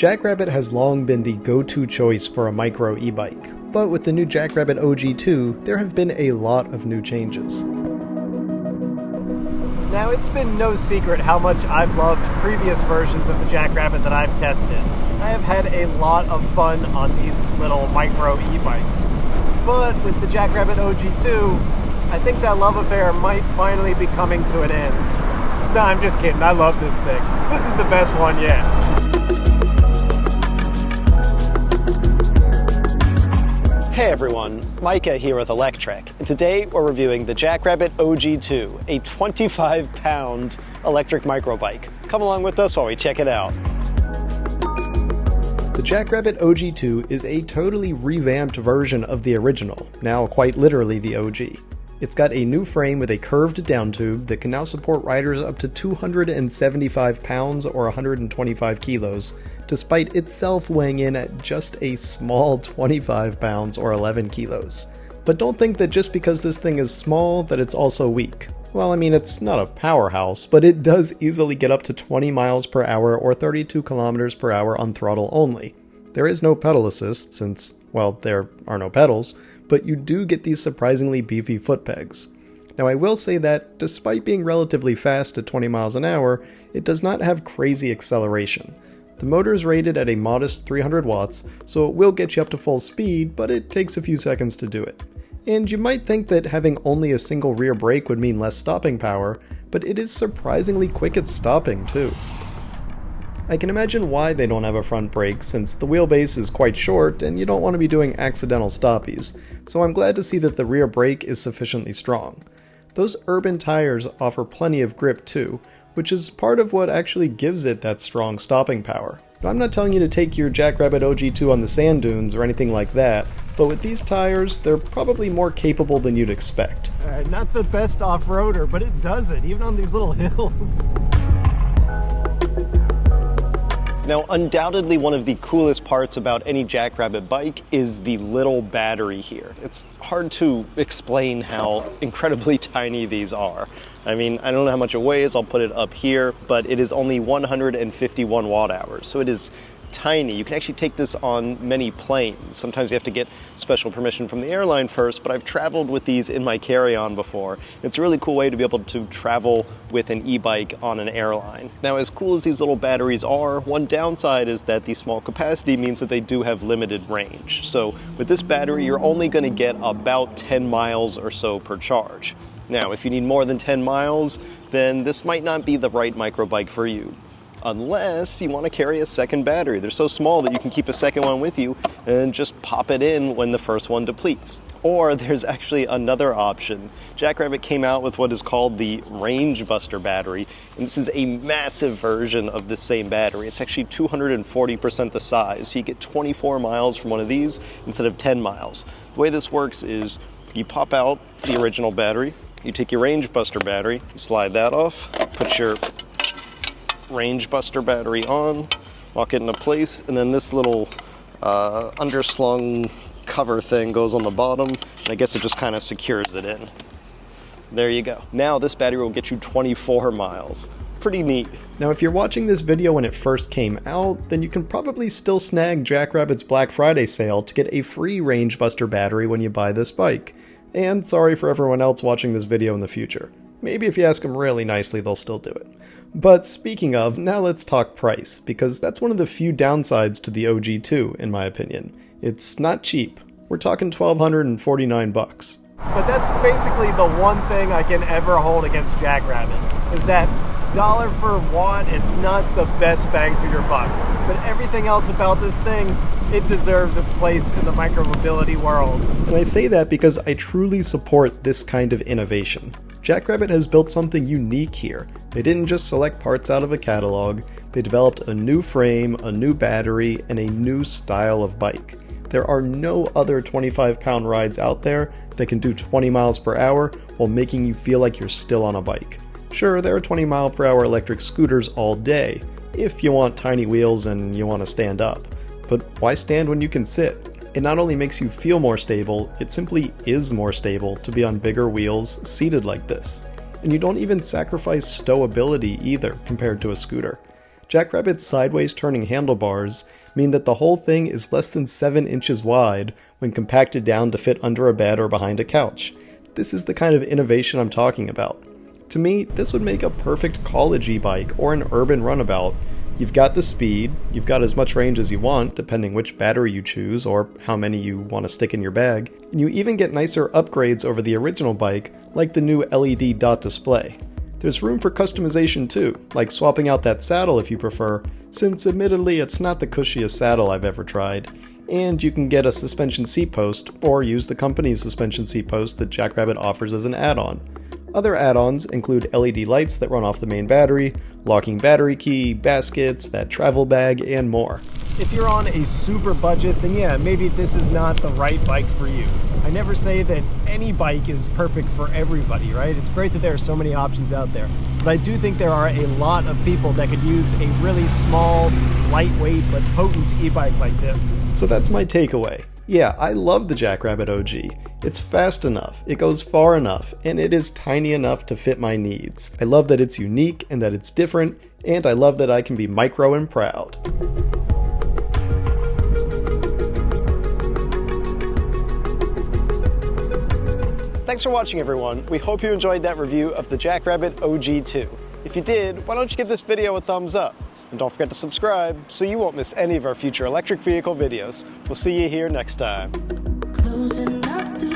JackRabbit has long been the go-to choice for a micro e-bike, but with the new JackRabbit OG2, there have been a lot of new changes. Now, it's been no secret how much I've loved previous versions of the JackRabbit that I've tested. I have had a lot of fun on these little micro e-bikes. But with the JackRabbit OG2, I think that love affair might finally be coming to an end. No, I'm just kidding. I love this thing. This is the best one yet. Hey everyone, Micah here with Electrek, and today we're reviewing the JackRabbit OG2, a 25-pound electric microbike. Come along with us while we check it out. The JackRabbit OG2 is a totally revamped version of the original, now quite literally the OG. It's got a new frame with a curved down tube that can now support riders up to 275 pounds or 125 kilos, despite itself weighing in at just a small 25 pounds or 11 kilos. But don't think that just because this thing is small that it's also weak. Well, I mean, it's not a powerhouse, but it does easily get up to 20 miles per hour or 32 kilometers per hour on throttle only. There is no pedal assist since, well, there are no pedals, but you do get these surprisingly beefy foot pegs. Now I will say that, despite being relatively fast at 20 miles an hour, it does not have crazy acceleration. The motor is rated at a modest 300 watts, so it will get you up to full speed, but it takes a few seconds to do it. And you might think that having only a single rear brake would mean less stopping power, but it is surprisingly quick at stopping too. I can imagine why they don't have a front brake, since the wheelbase is quite short and you don't want to be doing accidental stoppies, so I'm glad to see that the rear brake is sufficiently strong. Those urban tires offer plenty of grip too, which is part of what actually gives it that strong stopping power. I'm not telling you to take your JackRabbit OG2 on the sand dunes or anything like that, but with these tires, they're probably more capable than you'd expect. Not the best off-roader, but it does it, even on these little hills. Now, undoubtedly one of the coolest parts about any JackRabbit bike is the little battery here. It's hard to explain how incredibly tiny these are. I mean, I don't know how much it weighs, I'll put it up here, but it is only 151 watt hours, so it is tiny. You can actually take this on many planes. Sometimes you have to get special permission from the airline first, but I've traveled with these in my carry-on before. It's a really cool way to be able to travel with an e-bike on an airline. Now, as cool as these little batteries are, one downside is that the small capacity means that they do have limited range. So with this battery, you're only going to get about 10 miles or so per charge. Now, if you need more than 10 miles, then this might not be the right microbike for you. Unless you want to carry a second battery. They're so small that you can keep a second one with you and just pop it in when the first one depletes. Or there's actually another option. JackRabbit came out with what is called the Range Buster battery, and this is a massive version of the same battery. It's actually 240% the size, so you get 24 miles from one of these instead of 10 miles. The way this works is you pop out the original battery, you take your Range Buster battery, slide that off, put your Range Buster battery on, lock it into place, and then this little underslung cover thing goes on the bottom, and I guess it just kind of secures it in. There you go. Now this battery will get you 24 miles. Pretty neat. Now if you're watching this video when it first came out, then you can probably still snag JackRabbit's Black Friday sale to get a free Range Buster battery when you buy this bike. And sorry for everyone else watching this video in the future. Maybe if you ask them really nicely, they'll still do it. But speaking of, now let's talk price, because that's one of the few downsides to the OG2, in my opinion. It's not cheap. We're talking $1,249 bucks. But that's basically the one thing I can ever hold against JackRabbit, is that dollar for watt, it's not the best bang for your buck. But everything else about this thing, it deserves its place in the micromobility world. And I say that because I truly support this kind of innovation. JackRabbit has built something unique here. They didn't just select parts out of a catalog, they developed a new frame, a new battery, and a new style of bike. There are no other 25-pound rides out there that can do 20 miles per hour while making you feel like you're still on a bike. Sure, there are 20-mile-per-hour electric scooters all day, if you want tiny wheels and you want to stand up. But why stand when you can sit? It not only makes you feel more stable, it simply is more stable to be on bigger wheels seated like this. And you don't even sacrifice stowability either compared to a scooter. JackRabbit's sideways turning handlebars mean that the whole thing is less than 7 inches wide when compacted down to fit under a bed or behind a couch. This is the kind of innovation I'm talking about. To me, this would make a perfect college e-bike or an urban runabout. You've got the speed, you've got as much range as you want, depending which battery you choose or how many you want to stick in your bag, and you even get nicer upgrades over the original bike, like the new LED dot display. There's room for customization too, like swapping out that saddle if you prefer, since admittedly it's not the cushiest saddle I've ever tried, and you can get a suspension seat post, or use the company's suspension seat post that JackRabbit offers as an add-on. Other add-ons include LED lights that run off the main battery, locking battery key, baskets, that travel bag, and more. If you're on a super budget, then yeah, maybe this is not the right bike for you. I never say that any bike is perfect for everybody, right? It's great that there are so many options out there, but I do think there are a lot of people that could use a really small, lightweight, but potent e-bike like this. So that's my takeaway. Yeah, I love the JackRabbit OG. It's fast enough, it goes far enough, and it is tiny enough to fit my needs. I love that it's unique and that it's different, and I love that I can be micro and proud. Thanks for watching, everyone. We hope you enjoyed that review of the JackRabbit OG2. If you did, why don't you give this video a thumbs up? And don't forget to subscribe so you won't miss any of our future electric vehicle videos. We'll see you here next time. Close enough to